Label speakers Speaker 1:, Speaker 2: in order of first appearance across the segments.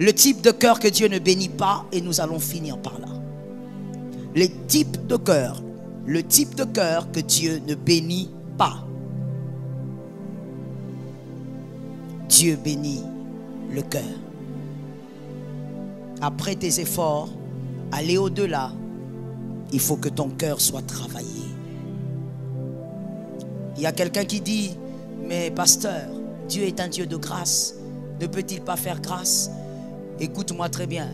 Speaker 1: Le type de cœur que Dieu ne bénit pas, et nous allons finir par là. Le type de cœur que Dieu ne bénit pas. Dieu bénit le cœur. Après tes efforts, aller au-delà, il faut que ton cœur soit travaillé. Il y a quelqu'un qui dit, mais pasteur, Dieu est un Dieu de grâce. Ne peut-il pas faire grâce? Écoute-moi très bien.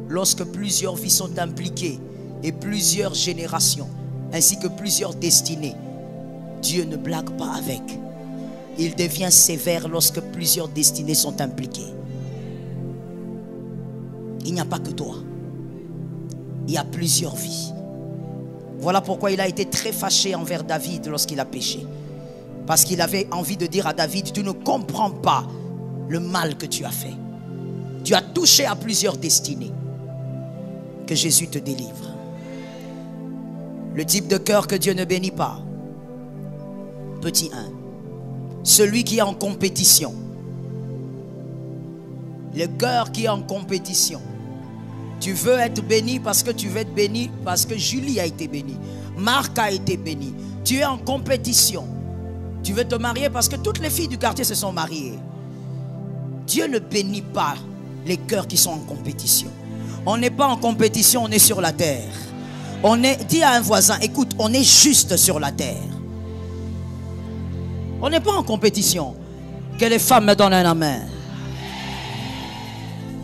Speaker 1: Lorsque plusieurs vies sont impliquées et plusieurs générations, ainsi que plusieurs destinées, Dieu ne blague pas avec. Il devient sévère lorsque plusieurs destinées sont impliquées. Il n'y a pas que toi. Il y a plusieurs vies. Voilà pourquoi il a été très fâché envers David lorsqu'il a péché. Parce qu'il avait envie de dire à David, tu ne comprends pas le mal que tu as fait. Tu as touché à plusieurs destinées. Que Jésus te délivre. Le type de cœur que Dieu ne bénit pas. Petit 1. Celui qui est en compétition. Le cœur qui est en compétition. Tu veux être béni parce que tu veux être béni, parce que Julie a été bénie. Marc a été béni. Tu es en compétition. Tu veux te marier parce que toutes les filles du quartier se sont mariées. Dieu ne bénit pas les cœurs qui sont en compétition. On n'est pas en compétition, on est sur la terre. Dis à un voisin, écoute, on est juste sur la terre. On n'est pas en compétition. Que les femmes me donnent un amen.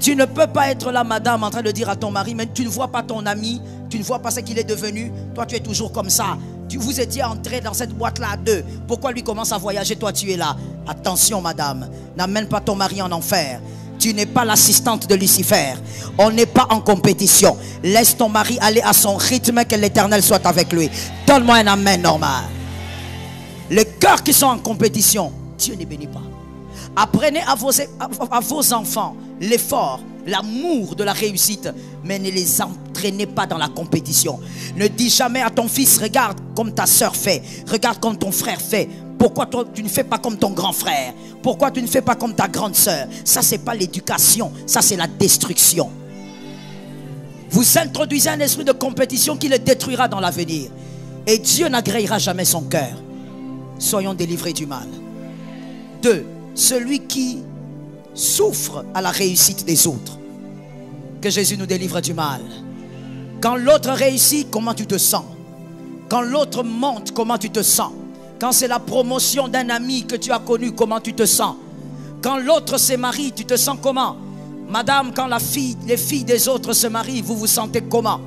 Speaker 1: Tu ne peux pas être là, madame, en train de dire à ton mari, mais tu ne vois pas ton ami, tu ne vois pas ce qu'il est devenu. Toi, tu es toujours comme ça. Vous étiez entré dans cette boîte-là à deux. Pourquoi lui commence à voyager, toi tu es là? Attention, madame, n'amène pas ton mari en enfer. Tu n'es pas l'assistante de Lucifer. On n'est pas en compétition. Laisse ton mari aller à son rythme, que l'Éternel soit avec lui. Donne-moi un amen normal. Les cœurs qui sont en compétition, Dieu ne bénit pas. Apprenez à vos enfants l'effort, l'amour de la réussite, mais ne les entraînez pas dans la compétition. Ne dis jamais à ton fils, regarde comme ta soeur fait, regarde comme ton frère fait. Pourquoi toi, tu ne fais pas comme ton grand frère? Pourquoi tu ne fais pas comme ta grande soeur? Ça, c'est pas l'éducation, ça c'est la destruction. Vous introduisez un esprit de compétition qui le détruira dans l'avenir. Et Dieu n'agréera jamais son cœur. Soyons délivrés du mal. 2. Celui qui souffre à la réussite des autres. Que Jésus nous délivre du mal. Quand l'autre réussit, comment tu te sens? Quand l'autre monte, comment tu te sens? Quand c'est la promotion d'un ami que tu as connu, comment tu te sens? Quand l'autre se marie, tu te sens comment? Madame, quand les filles des autres se marient, vous vous sentez comment?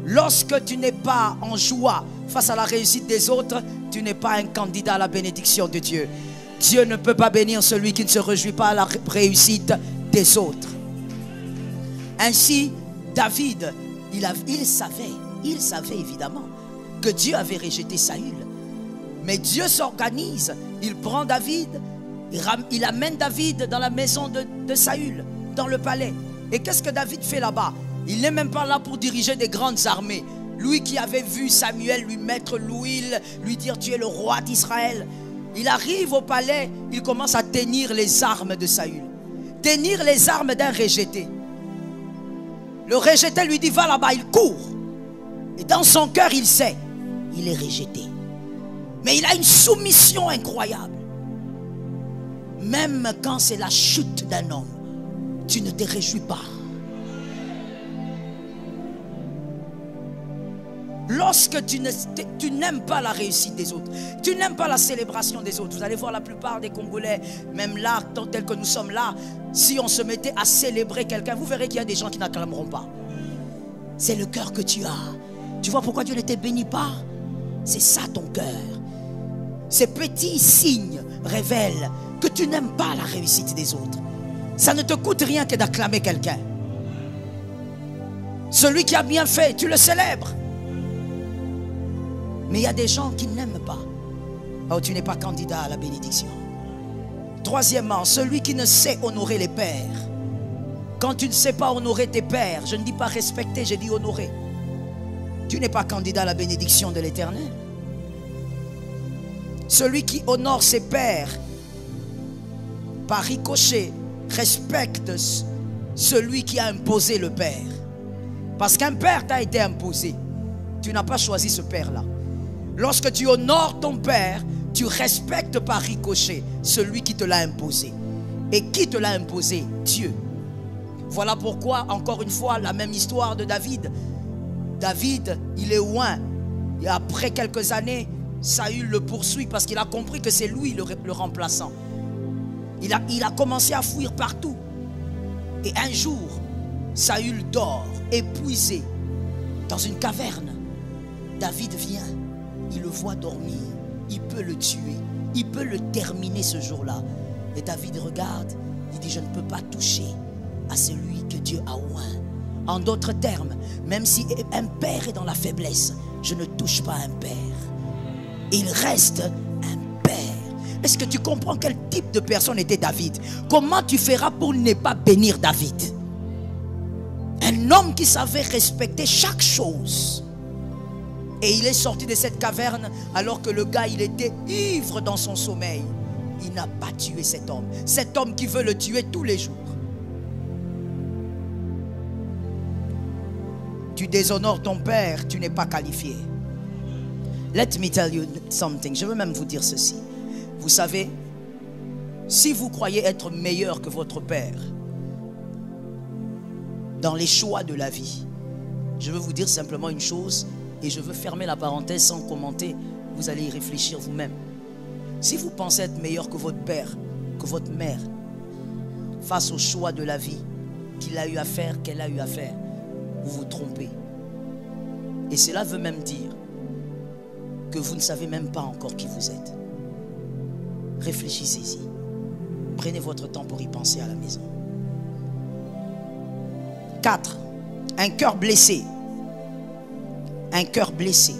Speaker 1: Lorsque tu n'es pas en joie face à la réussite des autres, tu n'es pas un candidat à la bénédiction de Dieu. Dieu ne peut pas bénir celui qui ne se réjouit pas à la réussite des autres. Ainsi, David, il savait évidemment que Dieu avait rejeté Saül. Mais Dieu s'organise. Il prend David, il amène David dans la maison de Saül, dans le palais. Et qu'est-ce que David fait là-bas? Il n'est même pas là pour diriger des grandes armées. Lui qui avait vu Samuel lui mettre l'huile, lui dire tu es le roi d'Israël. Il arrive au palais, il commence à tenir les armes de Saül. Tenir les armes d'un rejeté. Le rejeté lui dit va là-bas, il court. Et dans son cœur il sait, il est rejeté. Mais il a une soumission incroyable. Même quand c'est la chute d'un homme, tu ne te réjouis pas. Lorsque tu n'aimes pas la réussite des autres, tu n'aimes pas la célébration des autres. Vous allez voir la plupart des Congolais, même là, tel que nous sommes là, si on se mettait à célébrer quelqu'un, vous verrez qu'il y a des gens qui n'acclameront pas. C'est le cœur que tu as. Tu vois pourquoi Dieu ne te bénit pas? C'est ça ton cœur. Ces petits signes révèlent que tu n'aimes pas la réussite des autres. Ça ne te coûte rien que d'acclamer quelqu'un. Celui qui a bien fait, tu le célèbres. Mais il y a des gens qui n'aiment pas. Oh, tu n'es pas candidat à la bénédiction. Troisièmement, celui qui ne sait honorer les pères. Quand tu ne sais pas honorer tes pères, je ne dis pas respecter, je dis honorer. Tu n'es pas candidat à la bénédiction de l'Éternel. Celui qui honore ses pères, par ricochet, respecte celui qui a imposé le père. Parce qu'un père t'a été imposé. Tu n'as pas choisi ce père-là. Lorsque tu honores ton père, tu respectes par ricochet celui qui te l'a imposé. Et qui te l'a imposé? Dieu. Voilà pourquoi, encore une fois, la même histoire de David. David, il est loin. Et après quelques années, Saül le poursuit parce qu'il a compris que c'est lui le remplaçant. Il a commencé à fuir partout. Et un jour, Saül dort, épuisé, dans une caverne. David vient, il le voit dormir, il peut le tuer, il peut le terminer ce jour-là. Et David regarde, il dit: je ne peux pas toucher à celui que Dieu a oint. En d'autres termes, même si un père est dans la faiblesse, je ne touche pas un père. Il reste un père. Est-ce que tu comprends quel type de personne était David? Comment tu feras pour ne pas bénir David? Un homme qui savait respecter chaque chose. Et il est sorti de cette caverne alors que le gars, il était ivre dans son sommeil. Il n'a pas tué cet homme. Cet homme qui veut le tuer tous les jours. Tu déshonores ton père, tu n'es pas qualifié. Let me tell you something. Je veux même vous dire ceci. Vous savez, si vous croyez être meilleur que votre père dans les choix de la vie, je veux vous dire simplement une chose, et je veux fermer la parenthèse sans commenter. Vous allez y réfléchir vous-même. Si vous pensez être meilleur que votre père, que votre mère, face au choix de la vie qu'il a eu à faire, qu'elle a eu à faire, vous vous trompez. Et cela veut même dire que vous ne savez même pas encore qui vous êtes. Réfléchissez-y. Prenez votre temps pour y penser à la maison. 4. Un cœur blessé. Un cœur blessé.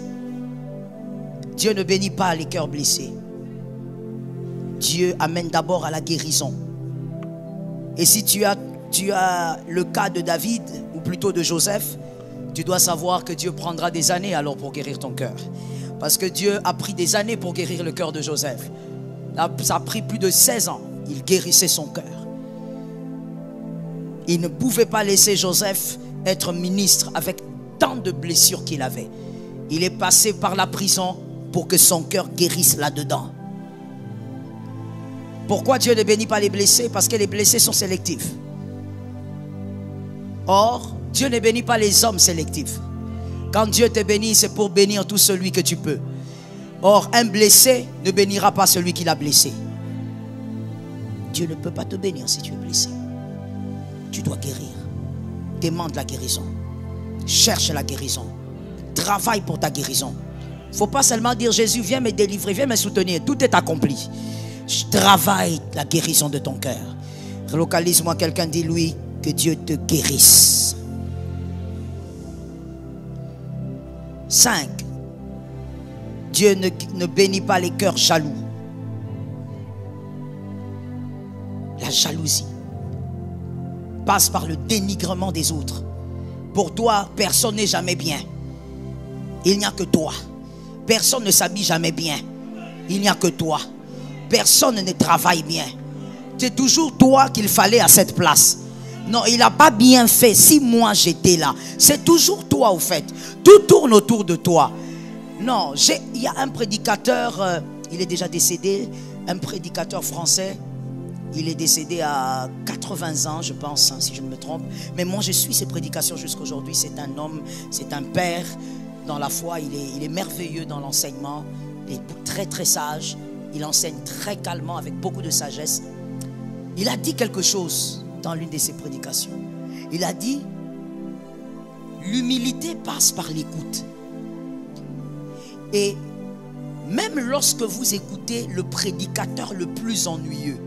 Speaker 1: Dieu ne bénit pas les cœurs blessés. Dieu amène d'abord à la guérison. Et si tu as le cas de David, ou plutôt de Joseph, tu dois savoir que Dieu prendra des années alors pour guérir ton cœur. Parce que Dieu a pris des années pour guérir le cœur de Joseph. Ça a pris plus de 16 ans. Il guérissait son cœur. Il ne pouvait pas laisser Joseph être ministre avec tant de blessures qu'il avait. Il est passé par la prison pour que son cœur guérisse là-dedans. Pourquoi Dieu ne bénit pas les blessés? Parce que les blessés sont sélectifs. Or, Dieu ne bénit pas les hommes sélectifs. Quand Dieu te bénit, c'est pour bénir tout celui que tu peux. Or, un blessé ne bénira pas celui qui l'a blessé. Dieu ne peut pas te bénir si tu es blessé. Tu dois guérir. Demande la guérison. Cherche la guérison. Travaille pour ta guérison. Il ne faut pas seulement dire: Jésus, viens me délivrer, viens me soutenir. Tout est accompli. Travaille la guérison de ton cœur. Relocalise-moi quelqu'un, dis-lui que Dieu te guérisse. 5. Dieu ne bénit pas les cœurs jaloux. La jalousie passe par le dénigrement des autres. Pour toi, personne n'est jamais bien. Il n'y a que toi. Personne ne s'habille jamais bien. Il n'y a que toi. Personne ne travaille bien. C'est toujours toi qu'il fallait à cette place. Non, il n'a pas bien fait si moi j'étais là. C'est toujours toi au fait. Tout tourne autour de toi. Non, il y a un prédicateur, il est déjà décédé, un prédicateur français. Il est décédé à 80 ans, je pense, hein, si je ne me trompe. Mais moi, je suis ses prédications jusqu'à aujourd'hui. C'est un homme, c'est un père dans la foi. Il est merveilleux dans l'enseignement. Il est très, très sage. Il enseigne très calmement, avec beaucoup de sagesse. Il a dit quelque chose dans l'une de ses prédications. Il a dit: l'humilité passe par l'écoute. Et même lorsque vous écoutez le prédicateur le plus ennuyeux,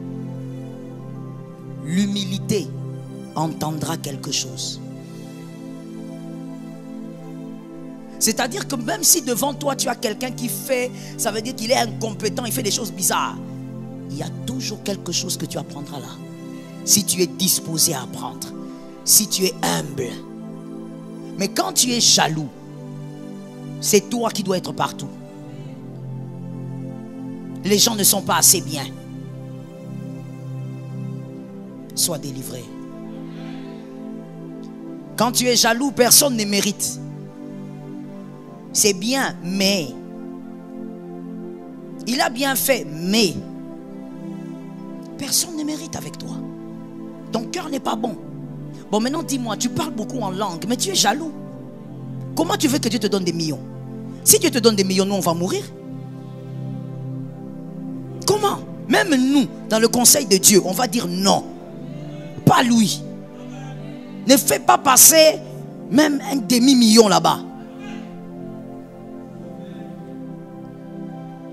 Speaker 1: l'humilité entendra quelque chose. C'est-à-dire que même si devant toi tu as quelqu'un qui fait, ça veut dire qu'il est incompétent, il fait des choses bizarres, il y a toujours quelque chose que tu apprendras là. Si tu es disposé à apprendre, si tu es humble. Mais quand tu es jaloux, c'est toi qui dois être partout. Les gens ne sont pas assez bien. sois délivré. Quand tu es jaloux, personne ne mérite. C'est bien, mais il a bien fait, mais personne ne mérite avec toi. Ton cœur n'est pas bon. Bon, maintenant dis-moi, tu parles beaucoup en langue, mais tu es jaloux. Comment tu veux que Dieu te donne des millions? Si Dieu te donne des millions, nous on va mourir. Comment? Même nous, dans le conseil de Dieu, on va dire non. Pas lui. Ne fais pas passer même un demi-million là-bas.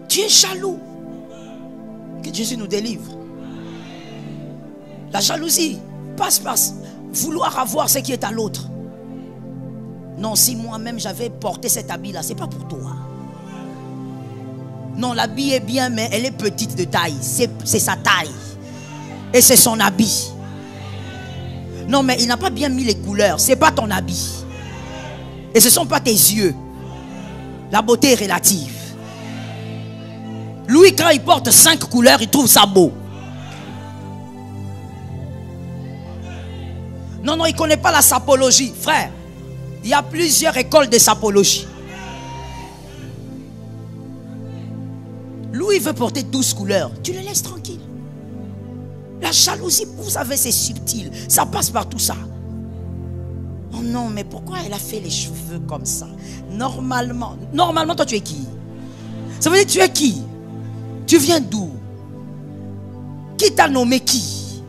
Speaker 1: Tu es jaloux. Que Jésus nous délivre. La jalousie passe. Vouloir avoir ce qui est à l'autre. Non, si moi-même j'avais porté cet habit-là, c'est pas pour toi. Non, l'habit est bien, mais elle est petite de taille. C'est sa taille. Et c'est son habit. Non, mais il n'a pas bien mis les couleurs. C'est pas ton habit. Et ce ne sont pas tes yeux. La beauté est relative. Lui, quand il porte 5 couleurs, il trouve ça beau. Non, il ne connaît pas la sapologie. Frère, il y a plusieurs écoles de sapologie. Lui, il veut porter 12 couleurs. Tu le laisses tranquille. La jalousie, vous savez, c'est subtil. Ça passe par tout ça. Oh non, mais pourquoi elle a fait les cheveux comme ça? Normalement, toi, tu es qui? Ça veut dire tu es qui? Tu viens d'où? Qui t'a nommé qui?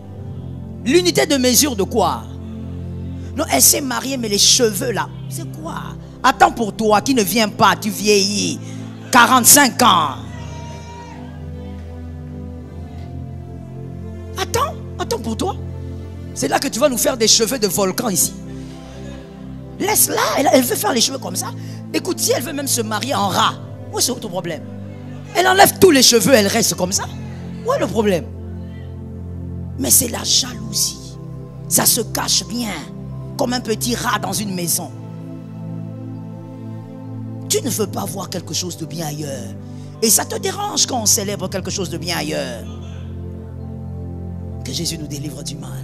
Speaker 1: L'unité de mesure de quoi? Non, elle s'est mariée, mais les cheveux là, c'est quoi? Attends pour toi qui ne vient pas, tu vieillis. 45 ans. Attends pour toi. C'est là que tu vas nous faire des cheveux de volcan ici. Laisse-la, elle veut faire les cheveux comme ça. Écoute, si elle veut même se marier en rat, où est ton problème? Elle enlève tous les cheveux, elle reste comme ça. Où est le problème? Mais c'est la jalousie. Ça se cache bien, comme un petit rat dans une maison. Tu ne veux pas voir quelque chose de bien ailleurs. Et ça te dérange quand on célèbre quelque chose de bien ailleurs. Que Jésus nous délivre du mal.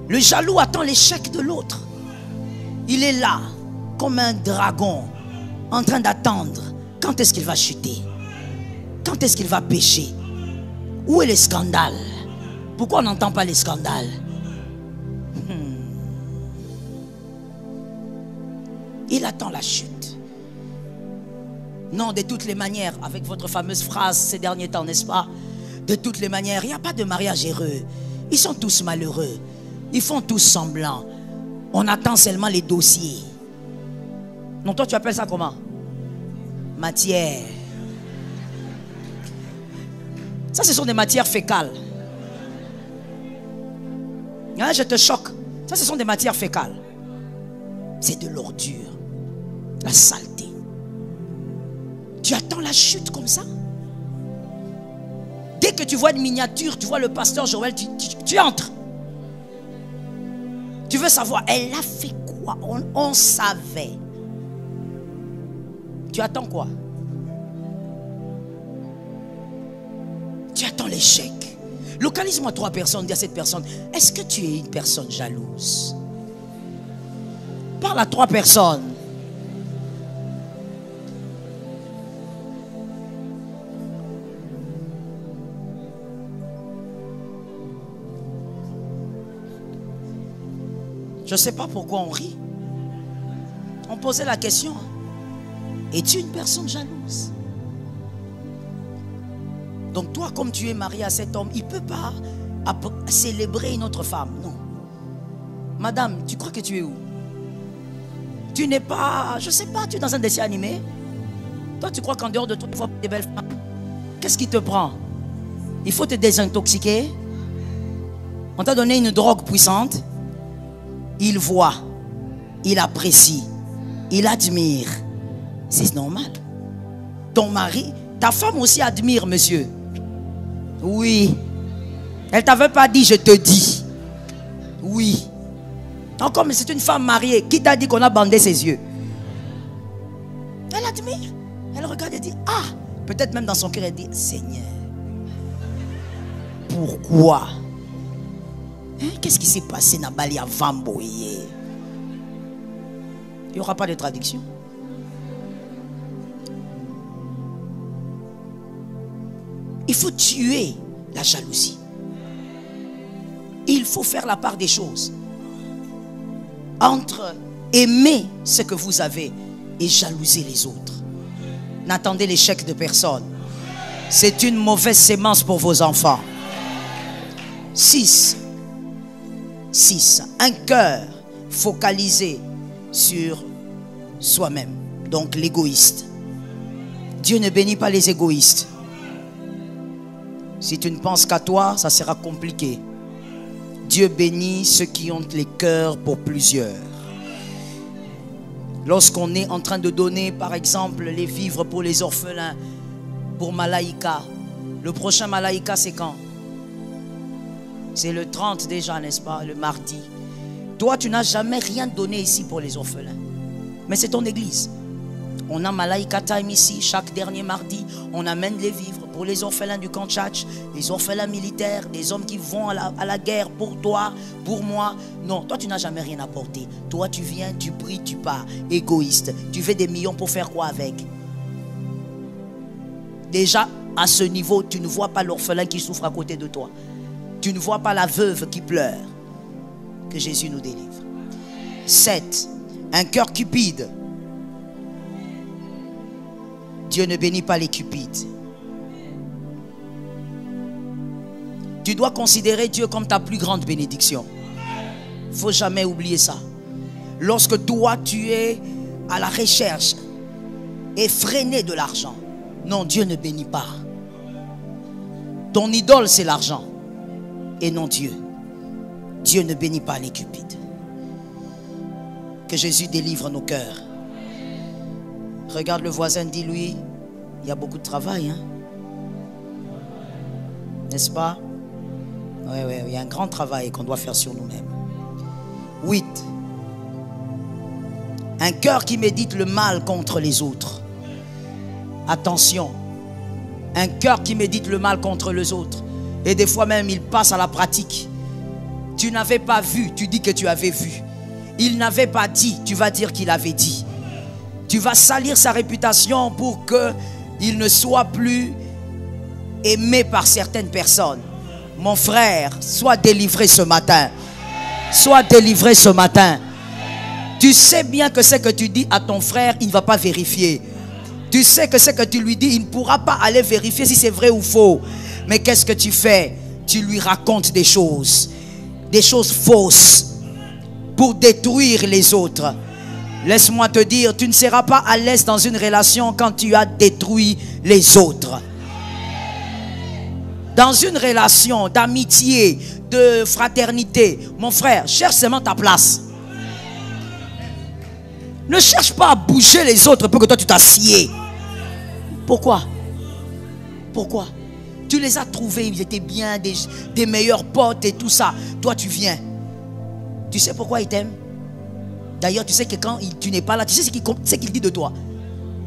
Speaker 1: Le jaloux attend l'échec de l'autre. Il est là, comme un dragon, en train d'attendre. Quand est-ce qu'il va chuter? Quand est-ce qu'il va pécher? Où est le scandale? Pourquoi on n'entend pas les scandales? Il attend la chute. Non, de toutes les manières, avec votre fameuse phrase ces derniers temps, n'est-ce pas? De toutes les manières, il n'y a pas de mariage heureux. Ils sont tous malheureux. Ils font tous semblant. On attend seulement les dossiers. Non, toi tu appelles ça comment? Matière. Ça, ce sont des matières fécales. Hein, je te choque. Ça, ce sont des matières fécales. C'est de l'ordure. La saleté. Tu attends la chute comme ça? Dès que tu vois une miniature, tu vois le pasteur Joël, tu entres. Tu veux savoir, elle a fait quoi? On savait. Tu attends quoi? Tu attends l'échec. Localise-moi 3 personnes, dis à cette personne, est-ce que tu es une personne jalouse? Parle à 3 personnes. Je ne sais pas pourquoi on rit. On posait la question. Es-tu une personne jalouse? Donc toi, comme tu es marié à cet homme, il ne peut pas célébrer une autre femme. Non. Madame, tu crois que tu es où? Tu n'es pas, je ne sais pas, tu es dans un dessin animé. Toi, tu crois qu'en dehors de toi, tu vois des belles femmes. Qu'est-ce qui te prend? Il faut te désintoxiquer. On t'a donné une drogue puissante. Il voit, il apprécie, il admire. C'est normal. Ton mari, ta femme aussi admire, monsieur. Oui. Elle ne t'avait pas dit, je te dis. Oui. Encore, mais c'est une femme mariée. Qui t'a dit qu'on a bandé ses yeux? Elle admire. Elle regarde et dit, ah. Peut-être même dans son cœur, elle dit, Seigneur, pourquoi? Qu'est-ce qui s'est passé dans Bali avant Boye? Il n'y aura pas de traduction. Il faut tuer la jalousie. Il faut faire la part des choses entre aimer ce que vous avez et jalouser les autres. N'attendez l'échec de personne. C'est une mauvaise sémence pour vos enfants. 6. Un cœur focalisé sur soi-même. Donc l'égoïste. Dieu ne bénit pas les égoïstes. Si tu ne penses qu'à toi, ça sera compliqué. Dieu bénit ceux qui ont les cœurs pour plusieurs. Lorsqu'on est en train de donner, par exemple, les vivres pour les orphelins, pour Malaïka, le prochain Malaïka, c'est quand? C'est le 30 déjà, n'est-ce pas? Le mardi. Toi, tu n'as jamais rien donné ici pour les orphelins. Mais c'est ton église. On a Malaïka Time ici, chaque dernier mardi. On amène les vivres pour les orphelins du camp Tchatch, les orphelins militaires, des hommes qui vont à la guerre pour toi, pour moi. Non, toi, tu n'as jamais rien apporté. Toi, tu viens, tu pries, tu pars. Égoïste. Tu fais des millions pour faire quoi avec? Déjà, à ce niveau, tu ne vois pas l'orphelin qui souffre à côté de toi. Tu ne vois pas la veuve qui pleure. Que Jésus nous délivre. 7. Un cœur cupide. Dieu ne bénit pas les cupides. Tu dois considérer Dieu comme ta plus grande bénédiction. Il ne faut jamais oublier ça. Lorsque toi, tu es à la recherche effrénée de l'argent, non, Dieu ne bénit pas. Ton idole, c'est l'argent et non Dieu. Dieu ne bénit pas les cupides. Que Jésus délivre nos cœurs. Regarde le voisin, dis-lui, il y a beaucoup de travail, hein? N'est-ce pas? Oui, il y a un grand travail qu'on doit faire sur nous-mêmes. 8. Un cœur qui médite le mal contre les autres. Attention. Un cœur qui médite le mal contre les autres. Et des fois même, il passe à la pratique. Tu n'avais pas vu, tu dis que tu avais vu. Il n'avait pas dit, tu vas dire qu'il avait dit. Tu vas salir sa réputation pour qu'il ne soit plus aimé par certaines personnes. Mon frère, sois délivré ce matin. Sois délivré ce matin. Tu sais bien que ce que tu dis à ton frère, il ne va pas vérifier. Tu sais que ce que tu lui dis, il ne pourra pas aller vérifier si c'est vrai ou faux. Mais qu'est-ce que tu fais? Tu lui racontes des choses fausses pour détruire les autres. Laisse-moi te dire, tu ne seras pas à l'aise dans une relation quand tu as détruit les autres. Dans une relation d'amitié, de fraternité, mon frère, cherche seulement ta place. Ne cherche pas à bouger les autres pour que toi tu t'assieds. Pourquoi? Pourquoi? Tu les as trouvés, ils étaient bien, des meilleurs potes et tout ça. Toi tu viens. Tu sais pourquoi ils t'aiment? D'ailleurs, tu sais que quand tu n'es pas là, tu sais ce qu'il dit de toi.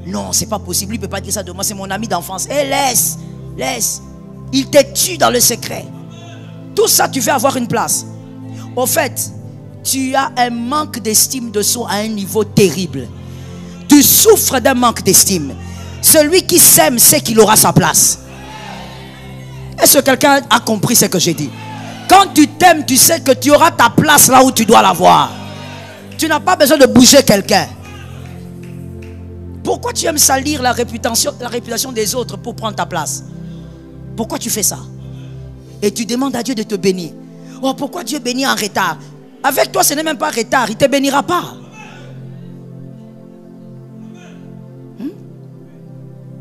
Speaker 1: Non, c'est pas possible, il ne peut pas dire ça de moi, c'est mon ami d'enfance. Eh, laisse. Il te tue dans le secret. Tout ça, tu veux avoir une place. Au fait, tu as un manque d'estime de soi à un niveau terrible. Tu souffres d'un manque d'estime. Celui qui s'aime sait qu'il aura sa place. Est-ce que quelqu'un a compris ce que j'ai dit? Quand tu t'aimes, tu sais que tu auras ta place là où tu dois l'avoir. Tu n'as pas besoin de bouger quelqu'un. Pourquoi tu aimes salir la réputation des autres pour prendre ta place? Pourquoi tu fais ça? Et tu demandes à Dieu de te bénir. Oh, pourquoi Dieu bénit en retard? Avec toi, ce n'est même pas retard. Il ne te bénira pas.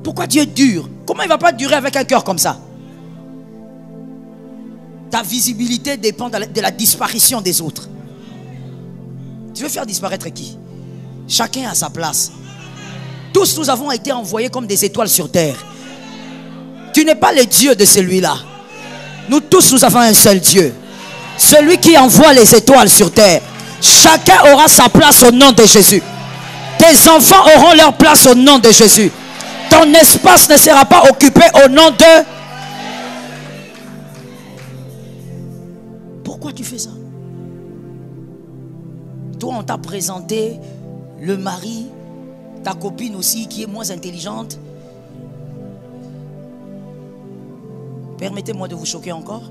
Speaker 1: Pourquoi Dieu dure? Comment il ne va pas durer avec un cœur comme ça? Ta visibilité dépend de la disparition des autres. Tu veux faire disparaître qui? Chacun a sa place. Tous nous avons été envoyés comme des étoiles sur terre. Tu n'es pas le Dieu de celui-là. Nous tous, nous avons un seul Dieu. Celui qui envoie les étoiles sur terre. Chacun aura sa place au nom de Jésus. Tes enfants auront leur place au nom de Jésus. Ton espace ne sera pas occupé au nom de... Pourquoi tu fais ça? Toi, on t'a présenté le mari, ta copine aussi qui est moins intelligente. Permettez-moi de vous choquer encore.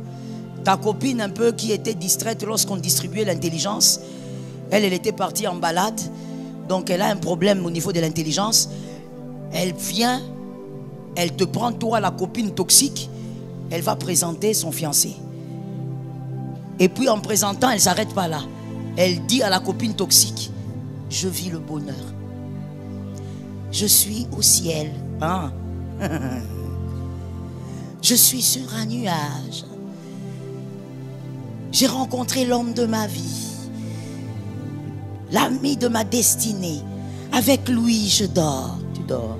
Speaker 1: Ta copine un peu qui était distraite lorsqu'on distribuait l'intelligence. Elle était partie en balade. Donc elle a un problème au niveau de l'intelligence. Elle vient, elle te prend toi la copine toxique. Elle va présenter son fiancé. Et puis en présentant, elle ne s'arrête pas là. Elle dit à la copine toxique: je vis le bonheur. Je suis au ciel. Hein? Je suis sur un nuage. J'ai rencontré l'homme de ma vie, l'ami de ma destinée. Avec lui, je dors. Tu dors.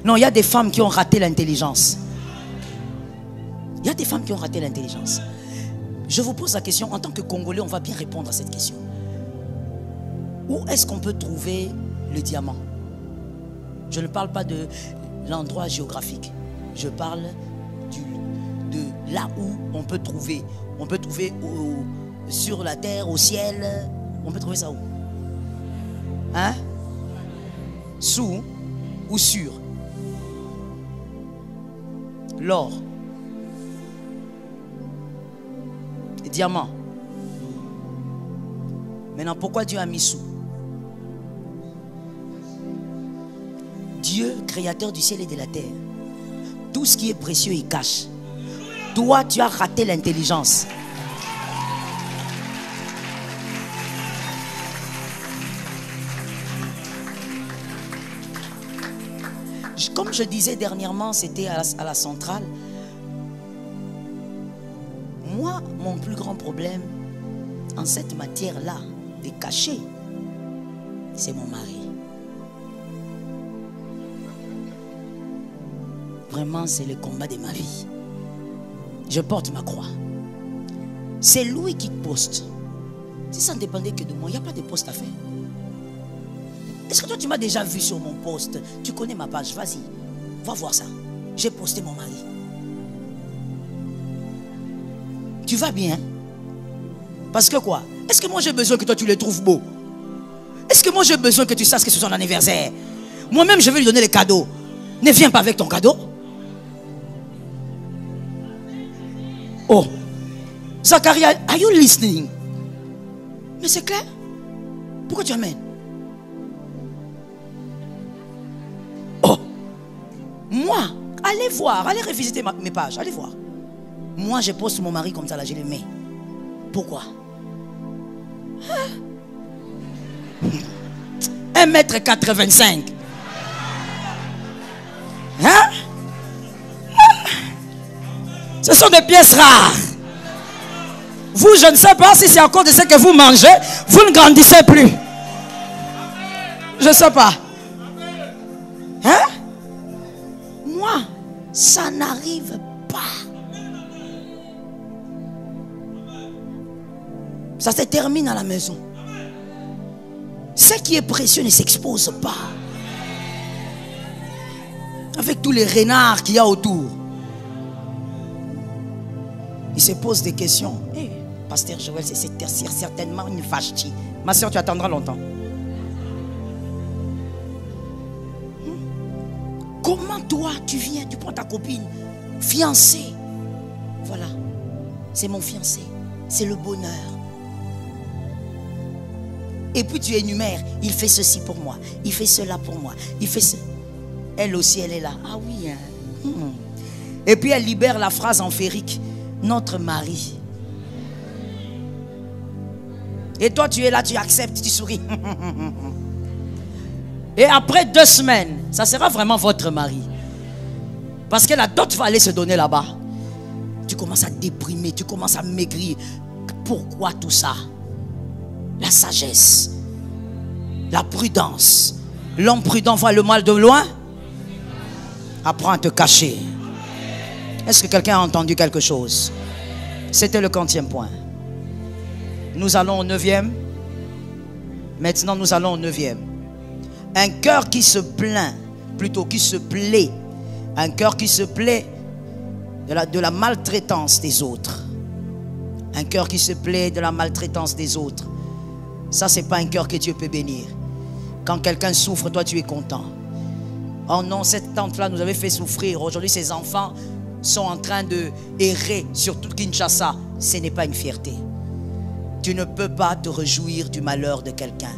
Speaker 1: Non, il y a des femmes qui ont raté l'intelligence. Il y a des femmes qui ont raté l'intelligence. Je vous pose la question, en tant que Congolais, on va bien répondre à cette question. Où est-ce qu'on peut trouver le diamant? Je ne parle pas de l'endroit géographique. Je parle de là où on peut trouver. On peut trouver sur la terre, au ciel. On peut trouver ça où? Hein? Sous ou sur? L'or. Les diamants. Maintenant, pourquoi Dieu a mis sous? Dieu, créateur du ciel et de la terre, tout ce qui est précieux, il cache. Toi, tu as raté l'intelligence. Comme je disais dernièrement, c'était à la centrale. Moi, mon plus grand problème en cette matière-là, de cacher, c'est mon mari. Vraiment, c'est le combat de ma vie. Je porte ma croix. C'est lui qui poste. Si ça ne dépendait que de moi, il n'y a pas de poste à faire. Est-ce que toi, tu m'as déjà vu sur mon poste? Tu connais ma page, vas-y, va voir ça. J'ai posté mon mari. Tu vas bien? Parce que quoi? Est-ce que moi j'ai besoin que toi tu le trouves beau? Est-ce que moi j'ai besoin que tu saches que c'est son anniversaire? Moi-même je vais lui donner les cadeaux. Ne viens pas avec ton cadeau. Oh, Zacharie, are you listening? Mais c'est clair. Pourquoi tu amènes? Oh, moi, allez voir, allez revisiter mes pages, allez voir. Moi, je poste mon mari comme ça, là, je le mets. Pourquoi? 1,85 m. Hein? Ce sont des pièces rares. Vous, je ne sais pas si c'est encore de ce que vous mangez. Vous ne grandissez plus. Je ne sais pas. Hein? Moi, ça n'arrive pas. Ça se termine à la maison. Ce qui est précieux ne s'expose pas. Avec tous les renards qu'il y a autour. Il se pose des questions. Hey, Pasteur Joël, c'est certainement une vache. Ma soeur, tu attendras longtemps. Comment toi, tu viens, tu prends ta copine, fiancée. Voilà, c'est mon fiancé. C'est le bonheur. Et puis tu énumères, il fait ceci pour moi, il fait cela pour moi, il fait ce... Elle aussi, elle est là. Ah oui. Hein. Et puis elle libère la phrase enférique. Notre mari. Et toi, tu es là, tu acceptes, tu souris. Et après 2 semaines, ça sera vraiment votre mari. Parce que la dot va aller se donner là-bas. Tu commences à déprimer, tu commences à maigrir. Pourquoi tout ça? La sagesse, la prudence. L'homme prudent voit le mal de loin. Apprends à te cacher. Est-ce que quelqu'un a entendu quelque chose? C'était le 40e point. Nous allons au 9e. Maintenant, nous allons au 9e. Un cœur qui se plaint, plutôt qui se plaît. Un cœur qui se plaît de la maltraitance des autres. Un cœur qui se plaît de la maltraitance des autres. Ça, c'est pas un cœur que Dieu peut bénir. Quand quelqu'un souffre, toi, tu es content. Oh non, cette tante-là nous avait fait souffrir. Aujourd'hui, ses enfants sont en train de errer sur tout Kinshasa. Ce n'est pas une fierté. Tu ne peux pas te réjouir du malheur de quelqu'un.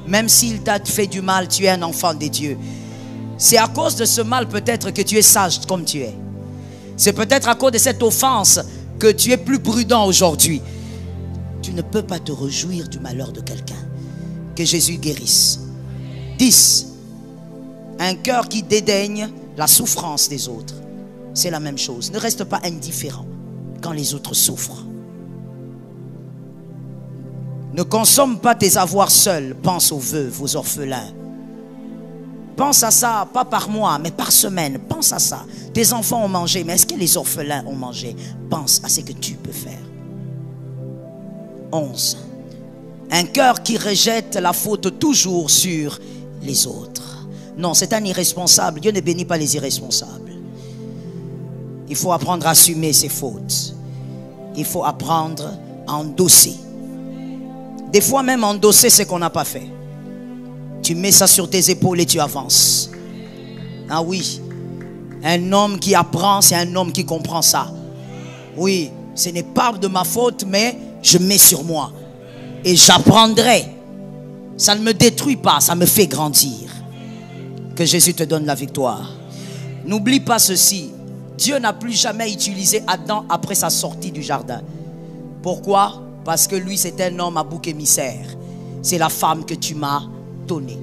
Speaker 1: Même s'il t'a fait du mal, tu es un enfant de Dieu. C'est à cause de ce mal peut-être que tu es sage comme tu es. C'est peut-être à cause de cette offense que tu es plus prudent aujourd'hui. Tu ne peux pas te réjouir du malheur de quelqu'un. Que Jésus guérisse. 10. Un cœur qui dédaigne la souffrance des autres. C'est la même chose. Ne reste pas indifférent quand les autres souffrent. Ne consomme pas tes avoirs seuls. Pense aux veuves, aux orphelins. Pense à ça, pas par mois, mais par semaine. Pense à ça. Tes enfants ont mangé, mais est-ce que les orphelins ont mangé? Pense à ce que tu peux faire. 11. Un cœur qui rejette la faute toujours sur les autres. Non, c'est un irresponsable. Dieu ne bénit pas les irresponsables. Il faut apprendre à assumer ses fautes. Il faut apprendre à endosser. Des fois même endosser ce qu'on n'a pas fait. Tu mets ça sur tes épaules et tu avances. Ah oui. Un homme qui apprend, c'est un homme qui comprend ça. Oui, ce n'est pas de ma faute, mais je mets sur moi. Et j'apprendrai. Ça ne me détruit pas, ça me fait grandir. Que Jésus te donne la victoire. N'oublie pas ceci. Dieu n'a plus jamais utilisé Adam après sa sortie du jardin. Pourquoi? Parce que lui, c'est un homme à bouc émissaire. C'est la femme que tu m'as donnée.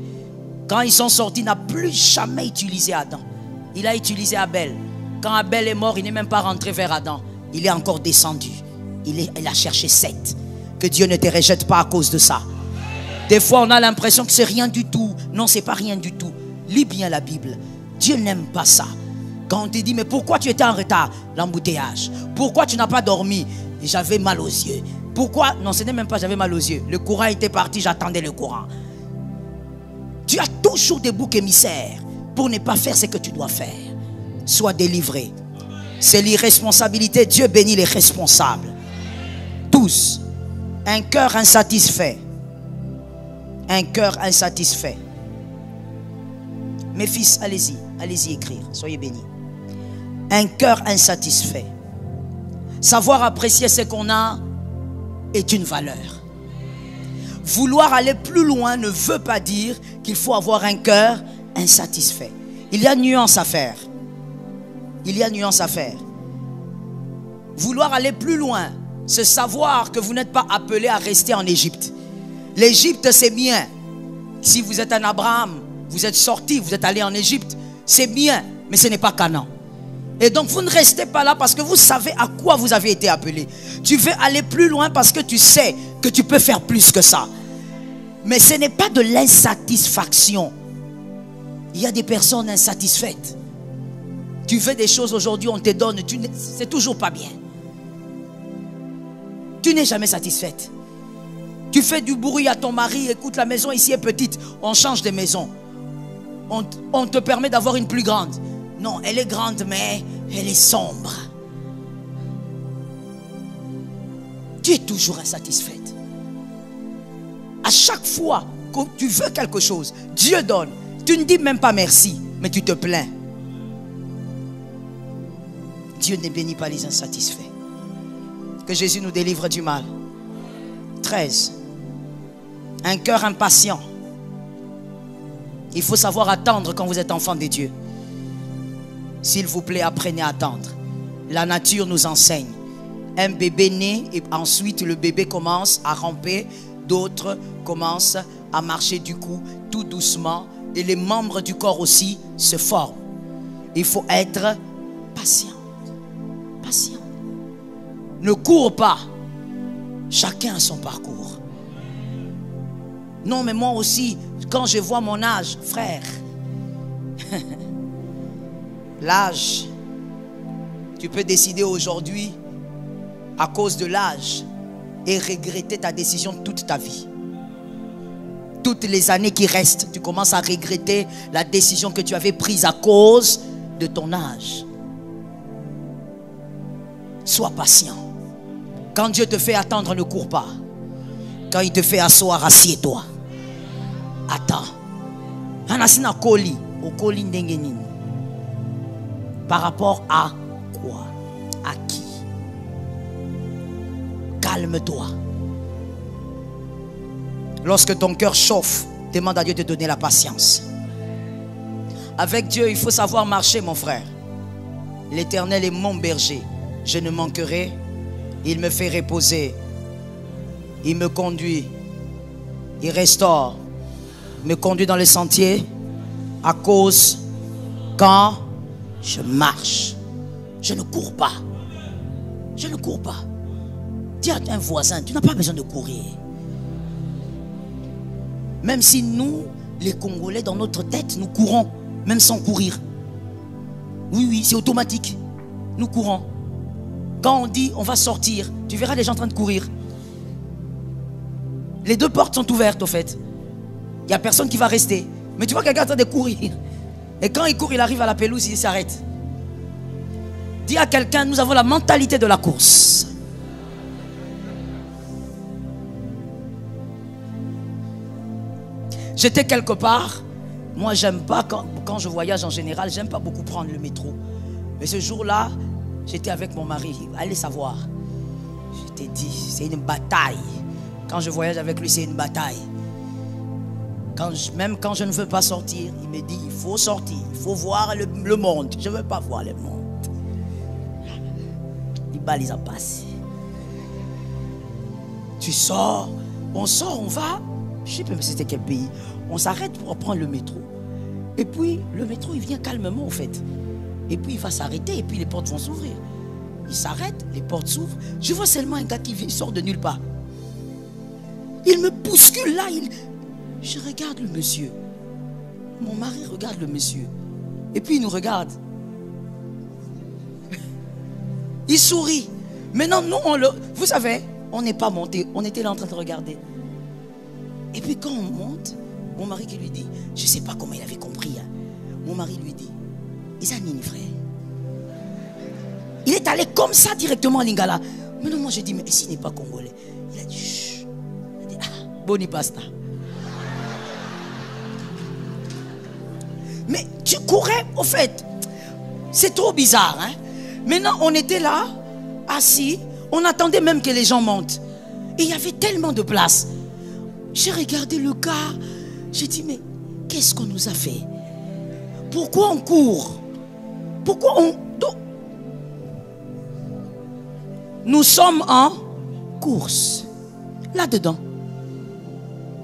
Speaker 1: Quand ils sont sortis, il n'a plus jamais utilisé Adam. Il a utilisé Abel. Quand Abel est mort, il n'est même pas rentré vers Adam. Il est encore descendu. Il a cherché Seth. Que Dieu ne te rejette pas à cause de ça. Des fois, on a l'impression que c'est rien du tout. Non, c'est pas rien du tout. Lis bien la Bible. Dieu n'aime pas ça. Quand on te dit, mais pourquoi tu étais en retard? L'embouteillage. Pourquoi tu n'as pas dormi? J'avais mal aux yeux. Pourquoi? Non, ce n'est même pas j'avais mal aux yeux. Le courant était parti, j'attendais le courant. Tu as toujours des boucs émissaires pour ne pas faire ce que tu dois faire. Sois délivré. C'est l'irresponsabilité. Dieu bénit les responsables. 12. Un cœur insatisfait. Un cœur insatisfait. Mes fils, allez-y. Allez-y écrire. Soyez bénis. Un cœur insatisfait. Savoir apprécier ce qu'on a est une valeur. Vouloir aller plus loin ne veut pas dire qu'il faut avoir un cœur insatisfait. Il y a nuance à faire. Il y a nuance à faire. Vouloir aller plus loin, c'est savoir que vous n'êtes pas appelé à rester en Égypte. L'Égypte, c'est bien. Si vous êtes un Abraham, vous êtes sorti, vous êtes allé en Égypte, c'est bien, mais ce n'est pas Canaan. Et donc vous ne restez pas là parce que vous savez à quoi vous avez été appelé. Tu veux aller plus loin parce que tu sais que tu peux faire plus que ça. Mais ce n'est pas de l'insatisfaction. Il y a des personnes insatisfaites. Tu fais des choses aujourd'hui, on te donne, c'est toujours pas bien. Tu n'es jamais satisfaite. Tu fais du bruit à ton mari, écoute, la maison ici est petite, on change de maison. On te permet d'avoir une plus grande. Non, elle est grande, mais elle est sombre. Tu es toujours insatisfaite. À chaque fois que tu veux quelque chose, Dieu donne. Tu ne dis même pas merci, mais tu te plains. Dieu ne bénit pas les insatisfaits. Que Jésus nous délivre du mal. 13. Un cœur impatient. Il faut savoir attendre quand vous êtes enfant de Dieu. S'il vous plaît, apprenez à attendre. La nature nous enseigne. Un bébé naît et ensuite le bébé commence à ramper. D'autres commencent à marcher du coup tout doucement. Et les membres du corps aussi se forment. Il faut être patient. Patient. Ne cours pas. Chacun a son parcours. Non, mais moi aussi, quand je vois mon âge, frère, l'âge, tu peux décider aujourd'hui, à cause de l'âge, et regretter ta décision toute ta vie. Toutes les années qui restent, tu commences à regretter la décision que tu avais prise à cause de ton âge. Sois patient. Quand Dieu te fait attendre, ne cours pas. Quand il te fait asseoir, assieds-toi. Attends. Hanasina koli, okoli ndengenini. Par rapport à quoi? À qui? Calme-toi. Lorsque ton cœur chauffe, demande à Dieu de te donner la patience. Avec Dieu, il faut savoir marcher, mon frère. L'Éternel est mon berger. Je ne manquerai. Il me fait reposer. Il me conduit. Il restaure. Il me conduit dans les sentiers. À cause, quand je marche, je ne cours pas. Je ne cours pas. Dis à un voisin, tu n'as pas besoin de courir. Même si nous, les Congolais, dans notre tête, nous courons, même sans courir. Oui, oui, c'est automatique. Nous courons. Quand on dit on va sortir, tu verras les gens en train de courir. Les deux portes sont ouvertes au fait. Il n'y a personne qui va rester. Mais tu vois quelqu'un en train de courir. Et quand il court, il arrive à la pelouse, il s'arrête. Dis à quelqu'un, nous avons la mentalité de la course. J'étais quelque part. Moi, j'aime pas, quand je voyage en général, j'aime pas beaucoup prendre le métro. Mais ce jour-là, j'étais avec mon mari. Allez savoir. Je t'ai dit, c'est une bataille. Quand je voyage avec lui, c'est une bataille. Même quand je ne veux pas sortir, il me dit, il faut sortir, il faut voir le monde. Je ne veux pas voir le monde. Il balise à passer. Tu sors, on va, je ne sais pas c'était quel pays. On s'arrête pour prendre le métro. Et puis, le métro, il vient calmement, en fait. Et puis, il va s'arrêter, et puis les portes vont s'ouvrir. Il s'arrête, les portes s'ouvrent. Je vois seulement un gars qui sort de nulle part. Il me bouscule là. Je regarde le monsieur. Mon mari regarde le monsieur. Et puis, il nous regarde. Il sourit. Maintenant, nous, vous savez, on n'est pas monté. On était là en train de regarder. Et puis, quand on monte, mon mari qui lui dit, je ne sais pas comment il avait compris. Hein. Mon mari lui dit, Isanini frère. Il est allé comme ça directement à Lingala. Mais non, moi j'ai dit, mais s'il n'est pas congolais. Il a dit, chut. Il a dit, ah, boni pasta. Mais tu courais, au fait. C'est trop bizarre. Hein? Maintenant, on était là, assis. On attendait même que les gens montent. Et il y avait tellement de place. J'ai regardé le gars. J'ai dit, mais qu'est-ce qu'on nous a fait? Pourquoi on court? Pourquoi on... Nous sommes en course. Là-dedans.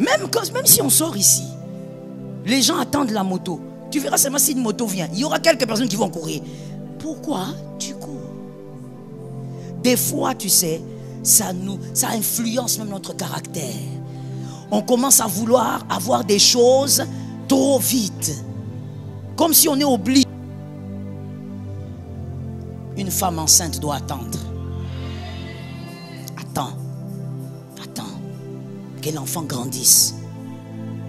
Speaker 1: Même si on sort ici, les gens attendent la moto. Tu verras seulement si une moto vient. Il y aura quelques personnes qui vont courir. Pourquoi tu cours? Des fois, tu sais, ça influence même notre caractère. On commence à vouloir avoir des choses trop vite. Comme si on est obligé. Une femme enceinte doit attendre. Attends. Que l'enfant grandisse.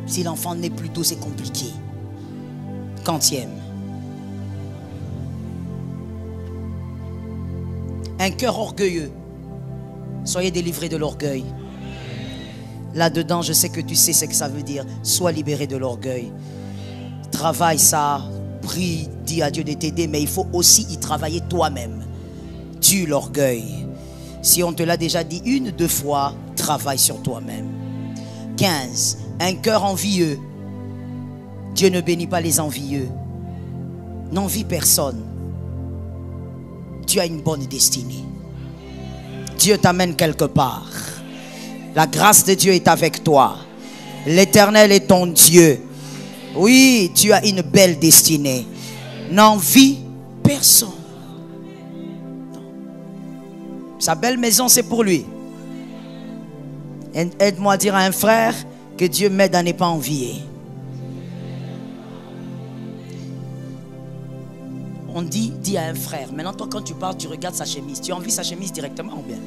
Speaker 1: Si l'enfant naît plus tôt, c'est compliqué. Quantième. Un cœur orgueilleux. Soyez délivrés de l'orgueil. Là-dedans, je sais que tu sais ce que ça veut dire. Sois libéré de l'orgueil. Travaille ça. Prie, dis à Dieu de t'aider, mais il faut aussi y travailler toi-même. Tue l'orgueil. Si on te l'a déjà dit 1, 2 fois, travaille sur toi-même. 15. Un cœur envieux. Dieu ne bénit pas les envieux. N'envie personne. Tu as une bonne destinée. Dieu t'amène quelque part. La grâce de Dieu est avec toi. L'Éternel est ton Dieu. Oui, tu as une belle destinée. N'envie personne. Non. Sa belle maison, c'est pour lui. Aide-moi à dire à un frère que Dieu m'aide à ne pas envier. On dit à un frère. Maintenant, toi, quand tu parles, tu regardes sa chemise. Tu envies sa chemise directement ou bien?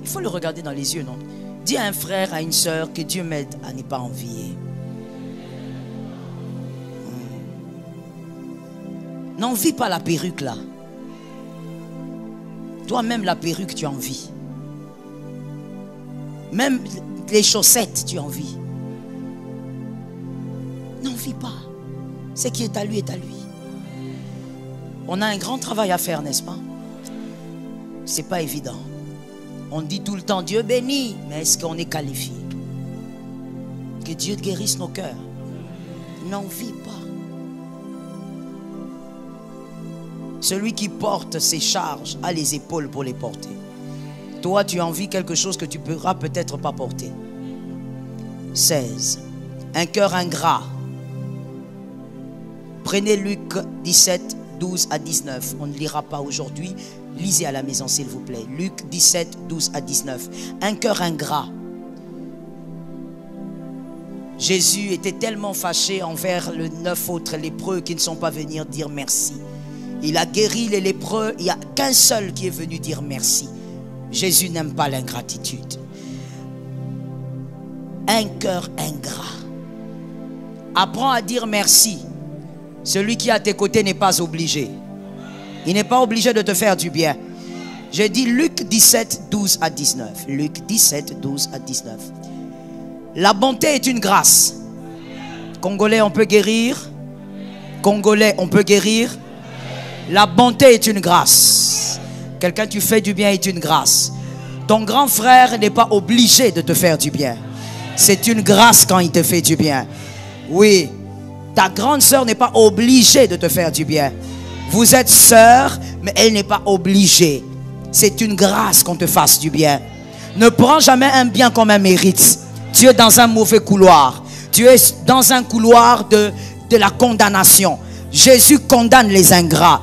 Speaker 1: Il faut le regarder dans les yeux, non? Dis à un frère, à une soeur, que Dieu m'aide à ne pas envier. N'envie pas la perruque là. Toi-même, la perruque, tu as envie. Même les chaussettes, tu as envie. N'envie pas. Ce qui est à lui est à lui. On a un grand travail à faire, n'est-ce pas? C'est pas évident. On dit tout le temps Dieu bénit, mais est-ce qu'on est qualifié? Que Dieu guérisse nos cœurs. N'envie pas. Celui qui porte ses charges a les épaules pour les porter. Toi, tu envies quelque chose que tu ne pourras peut-être pas porter. 16. Un cœur ingrat. Prenez Luc 17, 12 à 19. On ne lira pas aujourd'hui. Lisez à la maison, s'il vous plaît. Luc 17, 12 à 19. Un cœur ingrat. Jésus était tellement fâché envers les 9 autres lépreux qui ne sont pas venus dire merci. Il a guéri les lépreux. Il n'y a qu'un seul qui est venu dire merci. Jésus n'aime pas l'ingratitude. Un cœur ingrat. Apprends à dire merci. Celui qui est à tes côtés n'est pas obligé. Il n'est pas obligé de te faire du bien. J'ai dit Luc 17, 12 à 19. Luc 17, 12 à 19. La bonté est une grâce. Congolais, on peut guérir. Congolais, on peut guérir. La bonté est une grâce. Quelqu'un tu fais du bien est une grâce. Ton grand frère n'est pas obligé de te faire du bien. C'est une grâce quand il te fait du bien. Oui. Ta grande sœur n'est pas obligée de te faire du bien. Vous êtes sœurs, mais elle n'est pas obligée. C'est une grâce qu'on te fasse du bien. Ne prends jamais un bien comme un mérite. Tu es dans un mauvais couloir. Tu es dans un couloir de la condamnation. Jésus condamne les ingrats.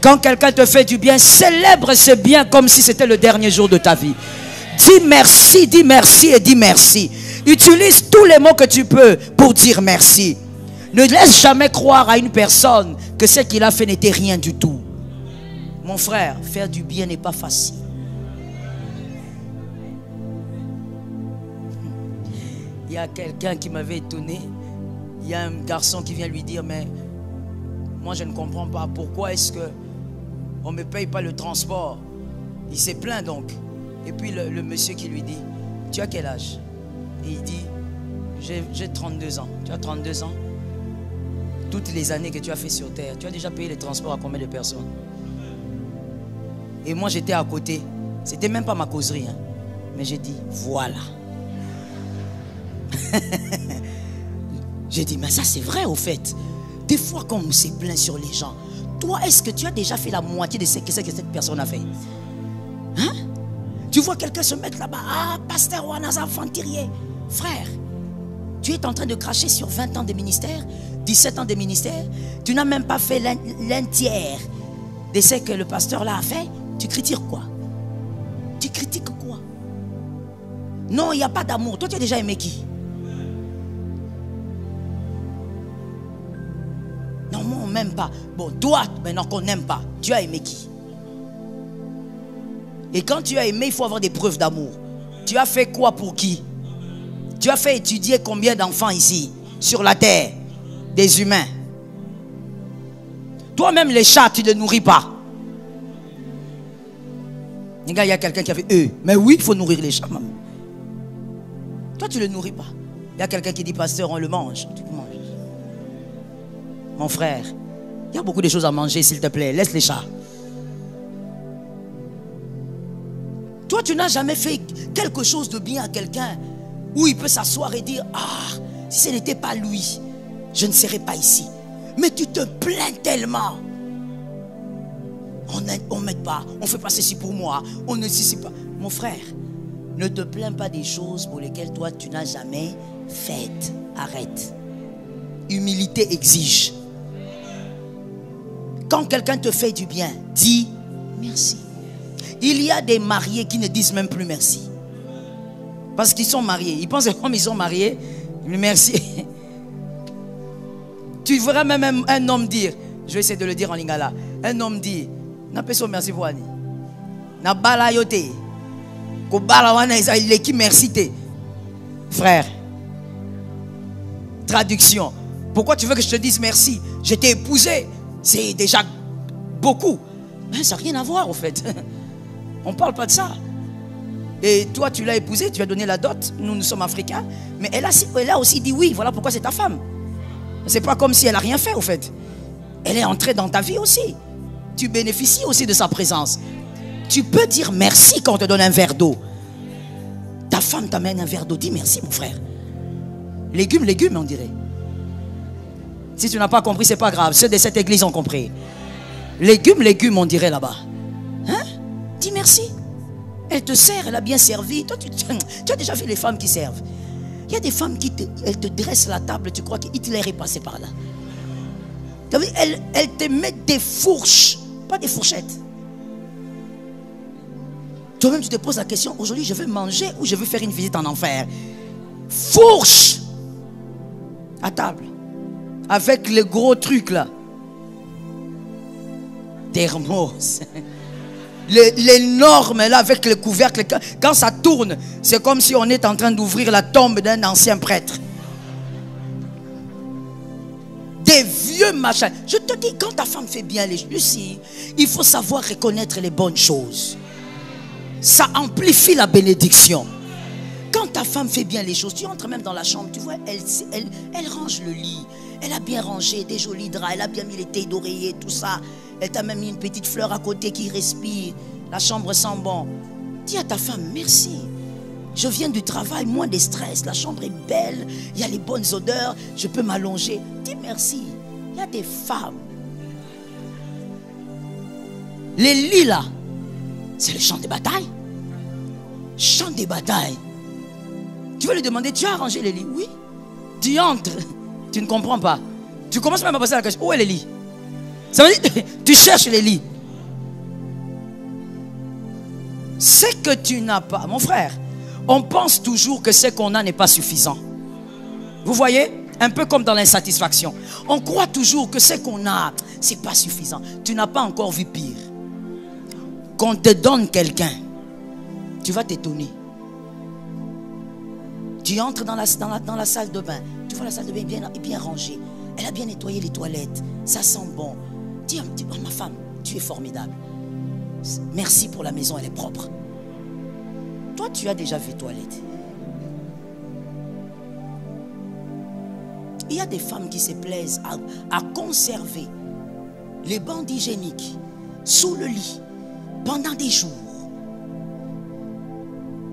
Speaker 1: Quand quelqu'un te fait du bien, célèbre ce bien comme si c'était le dernier jour de ta vie. Dis merci et dis merci. Utilise tous les mots que tu peux pour dire merci. Ne laisse jamais croire à une personne que ce qu'il a fait n'était rien du tout. Mon frère, faire du bien n'est pas facile. Il y a quelqu'un qui m'avait étonné. Il y a un garçon qui vient lui dire, mais moi je ne comprends pas. Pourquoi est-ce qu'on ne me paye pas le transport? Il s'est plaint donc. Et puis le monsieur qui lui dit, tu as quel âge? Et il dit, j'ai 32 ans. Tu as 32 ans? Toutes les années que tu as fait sur terre, tu as déjà payé les transports à combien de personnes? Et moi j'étais à côté. C'était même pas ma causerie, hein. Mais j'ai dit, voilà. J'ai dit, mais ça c'est vrai au fait. Des fois quand on s'est plaint sur les gens, toi est-ce que tu as déjà fait la moitié de ce que cette personne a fait? Hein? Tu vois quelqu'un se mettre là-bas, ah, pasteur Wanaza Fantirier. Frère, tu es en train de cracher sur 20 ans de ministère, 17 ans de ministère. Tu n'as même pas fait l'un tiers de ce que le pasteur là a fait. Tu critiques quoi? Tu critiques quoi? Non, il n'y a pas d'amour. Toi, tu as déjà aimé qui? Non, moi, on m'aime pas. Bon, toi, maintenant qu'on n'aime pas, tu as aimé qui? Et quand tu as aimé, il faut avoir des preuves d'amour. Tu as fait quoi pour qui? Tu as fait étudier combien d'enfants ici, sur la terre? Des humains. Toi-même, les chats, tu ne les nourris pas. Il y a quelqu'un qui avait mais oui, il faut nourrir les chats, maman. Toi, tu ne le nourris pas. Il y a quelqu'un qui dit, pasteur, on le mange. Tu le manges. Mon frère, il y a beaucoup de choses à manger, s'il te plaît. Laisse les chats. Toi, tu n'as jamais fait quelque chose de bien à quelqu'un où il peut s'asseoir et dire, ah, si ce n'était pas lui, je ne serais pas ici. Mais tu te plains tellement. On m'aide pas, on ne fait pas ceci pour moi, on ne ceci pas. Mon frère, ne te plains pas des choses pour lesquelles toi tu n'as jamais fait. Arrête. Humilité exige. Quand quelqu'un te fait du bien, dis merci. Il y a des mariés qui ne disent même plus merci. Parce qu'ils sont mariés. Ils pensent que comme ils sont mariés, merci. Tu verras même un homme dire, je vais essayer de le dire en lingala, un homme dit, n'a pas son merci pour Annie. N'a pas la yote. Ko bala wana il est qui merci te. Frère. Traduction. Pourquoi tu veux que je te dise merci? Je t'ai épousé. C'est déjà beaucoup. Mais ça n'a rien à voir au fait. On ne parle pas de ça. Et toi, tu l'as épousée, tu as donné la dot. Nous sommes africains. Mais elle a aussi dit oui. Voilà pourquoi c'est ta femme. C'est pas comme si elle n'a rien fait, au fait. Elle est entrée dans ta vie aussi. Tu bénéficies aussi de sa présence. Tu peux dire merci quand on te donne un verre d'eau. Ta femme t'amène un verre d'eau. Dis merci, mon frère. Légumes, légumes, on dirait. Si tu n'as pas compris, c'est pas grave. Ceux de cette église ont compris. Légumes, légumes, on dirait là-bas. Hein? Dis merci. Elle te sert, elle a bien servi. Toi, tu as déjà vu les femmes qui servent. Il y a des femmes qui te dressent la table. Tu crois que Hitler est passé par là. Tu as vu, elle te met des fourches, pas des fourchettes. Toi-même, tu te poses la question, aujourd'hui, je veux manger ou je veux faire une visite en enfer? Fourche à table. Avec les gros trucs là. Thermos. L'énorme là avec le couvercle. Quand ça tourne, c'est comme si on est en train d'ouvrir la tombe d'un ancien prêtre. Des vieux machins. Je te dis, quand ta femme fait bien les choses, il faut savoir reconnaître les bonnes choses. Ça amplifie la bénédiction. Quand ta femme fait bien les choses, tu entres même dans la chambre, tu vois, elle range le lit. Elle a bien rangé des jolis draps, elle a bien mis les tailles d'oreiller, tout ça. Elle t'a même mis une petite fleur à côté qui respire. La chambre sent bon. Dis à ta femme, merci. Je viens du travail, moins de stress. La chambre est belle, il y a les bonnes odeurs, je peux m'allonger. Dis merci. Il y a des femmes. Les lits là, c'est le champ de bataille. Champ de bataille. Tu vas lui demander, tu as arrangé les lits? Oui. Tu entres, tu ne comprends pas. Tu commences même à passer la question, où est les lits? Ça veut dire, tu cherches les lits. C'est que tu n'as pas, mon frère, on pense toujours que ce qu'on a n'est pas suffisant. Vous voyez? Un peu comme dans l'insatisfaction. On croit toujours que ce qu'on a, c'est pas suffisant. Tu n'as pas encore vu pire. Qu'on te donne quelqu'un, tu vas t'étonner. Tu entres dans la salle de bain. Tu vois la salle de bain est bien rangée. Elle a bien nettoyé les toilettes. Ça sent bon. Dis oh, ma femme, tu es formidable. Merci pour la maison, elle est propre. Toi, tu as déjà vu les toilettes. Il y a des femmes qui se plaisent à conserver les bandes hygiéniques sous le lit pendant des jours.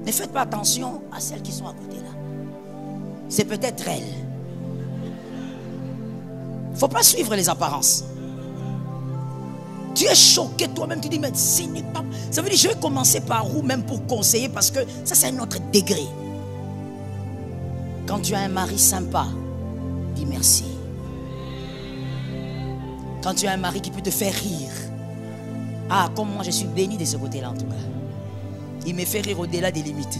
Speaker 1: Ne faites pas attention à celles qui sont à côté là. C'est peut-être elles. Il ne faut pas suivre les apparences. Tu es choqué toi-même, tu dis mais ce n'est pas... Ça veut dire je vais commencer par où même pour conseiller parce que ça c'est un autre degré. Quand tu as un mari sympa, dis merci. Quand tu as un mari qui peut te faire rire. Ah, comme moi je suis béni de ce côté-là en tout cas. Il me fait rire au-delà des limites.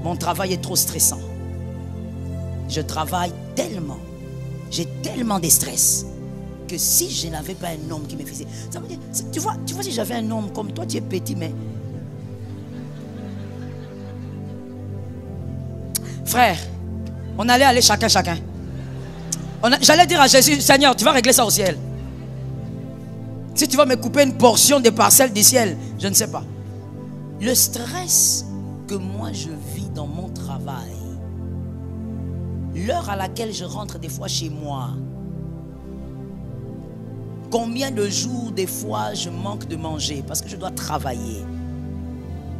Speaker 1: Mon travail est trop stressant. Je travaille tellement. J'ai tellement de stress que si je n'avais pas un homme qui me faisait... Ça veut dire, tu vois si j'avais un homme comme toi, tu es petit, mais... Frère, on allait aller chacun. J'allais dire à Jésus, Seigneur, tu vas régler ça au ciel. Si tu vas me couper une portion des parcelles du ciel, je ne sais pas. Le stress que moi je vis dans mon travail, l'heure à laquelle je rentre des fois chez moi, combien de jours des fois je manque de manger parce que je dois travailler.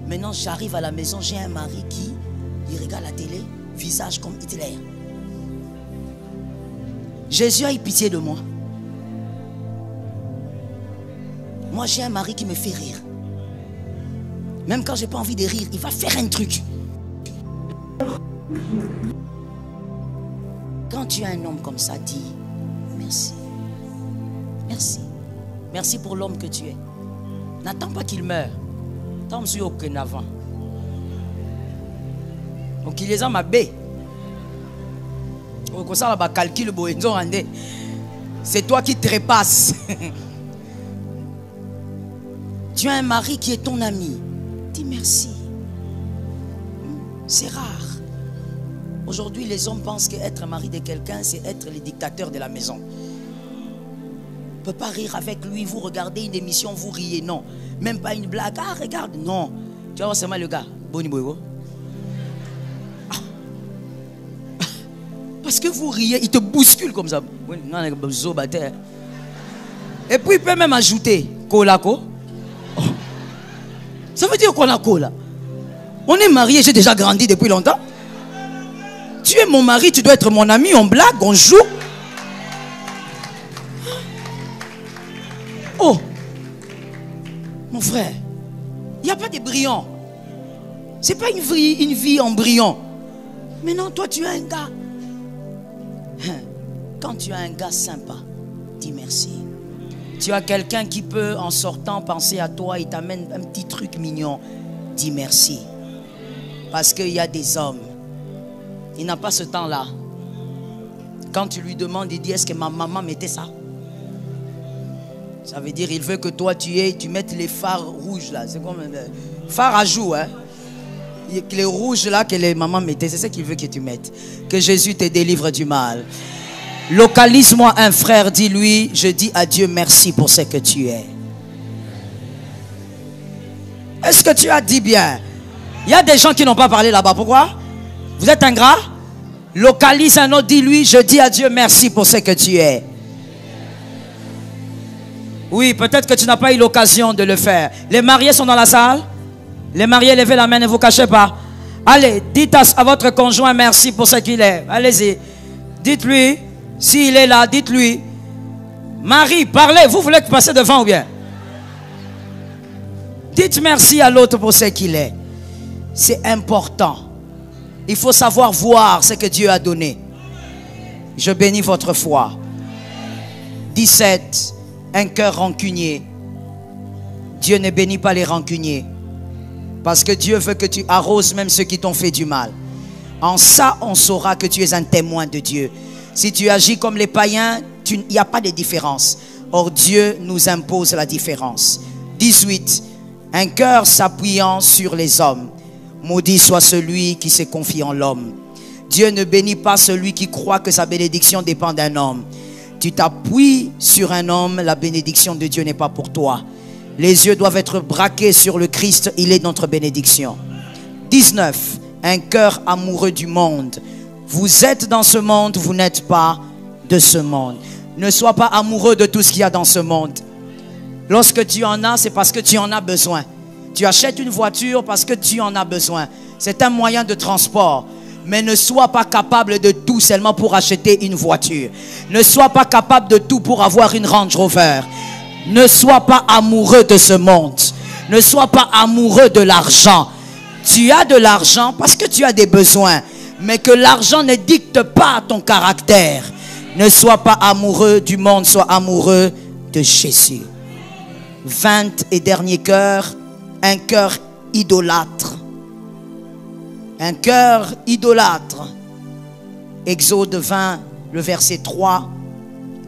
Speaker 1: Maintenant j'arrive à la maison, j'ai un mari qui il regarde la télé, visage comme Hitler. Jésus a eu pitié de moi. Moi j'ai un mari qui me fait rire. Même quand j'ai pas envie de rire, il va faire un truc. Quand tu as un homme comme ça, dis merci. Merci. Merci pour l'homme que tu es. N'attends pas qu'il meure. Tant que aucun avant. Donc il les a ma baie. C'est toi qui trépasses. Tu as un mari qui est ton ami. Dis merci. C'est rare. Aujourd'hui, les hommes pensent qu'être mari de quelqu'un, c'est être le dictateur de la maison. ne peut pas rire avec lui. Vous regardez une émission, vous riez. Non. Même pas une blague. Ah, regarde. Non. Tu vas voir seulement le gars. Boni boyo. Parce que vous riez, il te bouscule comme ça. Et puis il peut même ajouter Kolako. Oh. Ça veut dire qu'on a Kola. On est mariés, j'ai déjà grandi depuis longtemps. Tu es mon mari, tu dois être mon ami, on blague, on joue. Oh, mon frère, il n'y a pas de brillant. Ce n'est pas une vie en brillant. Mais non, toi tu es un gars. Quand tu as un gars sympa, dis merci. Tu as quelqu'un qui peut, en sortant, penser à toi, il t'amène un petit truc mignon. Dis merci. Parce qu'il y a des hommes, il n'a pas ce temps-là. Quand tu lui demandes, il dit, est-ce que ma maman mettait ça? Ça veut dire, il veut que toi, tu mettes les phares rouges là. C'est comme phare à jour, hein. Les rouges là que les mamans mettaient, c'est ce qu'il veut que tu mettes. Que Jésus te délivre du mal. Localise-moi un frère, dis-lui, je dis à Dieu merci pour ce que tu es. Est-ce que tu as dit bien? Il y a des gens qui n'ont pas parlé là-bas. Pourquoi? Vous êtes ingrat? Localise un autre, dis-lui, je dis à Dieu merci pour ce que tu es. Oui, peut-être que tu n'as pas eu l'occasion de le faire. Les mariés sont dans la salle? Les mariés, levez la main, ne vous cachez pas. Allez, dites à votre conjoint merci pour ce qu'il est. Allez-y. Dites-lui, s'il est là, dites-lui. Marie, parlez, vous voulez passer devant ou bien? Dites merci à l'autre pour ce qu'il est. C'est important. Il faut savoir voir ce que Dieu a donné. Je bénis votre foi. 17. Un cœur rancunier. Dieu ne bénit pas les rancuniers. Parce que Dieu veut que tu arroses même ceux qui t'ont fait du mal. En ça, on saura que tu es un témoin de Dieu. Si tu agis comme les païens, il n'y a pas de différence. Or, Dieu nous impose la différence. 18. Un cœur s'appuyant sur les hommes. Maudit soit celui qui se confie en l'homme. Dieu ne bénit pas celui qui croit que sa bénédiction dépend d'un homme. Tu t'appuies sur un homme, la bénédiction de Dieu n'est pas pour toi. Les yeux doivent être braqués sur le Christ, il est notre bénédiction. 19. Un cœur amoureux du monde. Vous êtes dans ce monde, vous n'êtes pas de ce monde. Ne sois pas amoureux de tout ce qu'il y a dans ce monde. Lorsque tu en as, c'est parce que tu en as besoin. Tu achètes une voiture parce que tu en as besoin. C'est un moyen de transport. Mais ne sois pas capable de tout seulement pour acheter une voiture. Ne sois pas capable de tout pour avoir une Range Rover. Ne sois pas amoureux de ce monde. Ne sois pas amoureux de l'argent. Tu as de l'argent parce que tu as des besoins. Mais que l'argent ne dicte pas ton caractère. Ne sois pas amoureux du monde, sois amoureux de Jésus. 20 et dernier cœur, un cœur idolâtre. Un cœur idolâtre. Exode 20, le verset 3.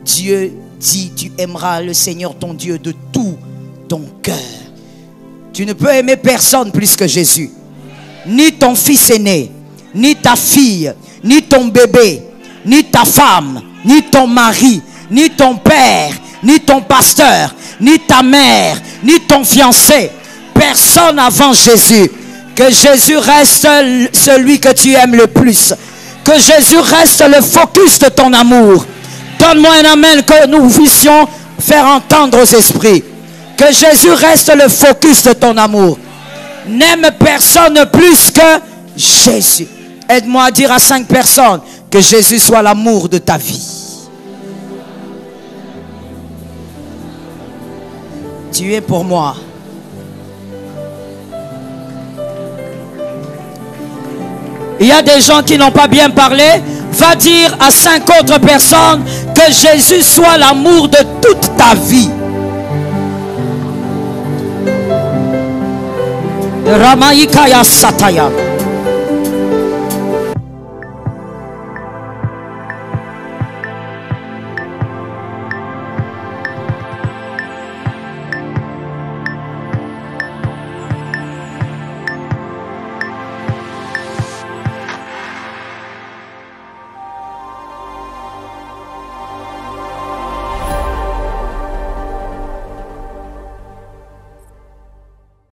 Speaker 1: Dieu dit, tu aimeras le Seigneur ton Dieu de tout ton cœur. Tu ne peux aimer personne plus que Jésus. Ni ton fils aîné, ni ta fille, ni ton bébé, ni ta femme, ni ton mari, ni ton père, ni ton pasteur, ni ta mère, ni ton fiancé. Personne avant Jésus. Que Jésus reste celui que tu aimes le plus. Que Jésus reste le focus de ton amour. Donne-moi un amen que nous puissions faire entendre aux esprits. Que Jésus reste le focus de ton amour. N'aime personne plus que Jésus. Aide-moi à dire à 5 personnes que Jésus soit l'amour de ta vie. Tu es pour moi. Il y a des gens qui n'ont pas bien parlé. Va dire à 5 autres personnes que Jésus soit l'amour de toute ta vie. Ramaïkaya Sataya.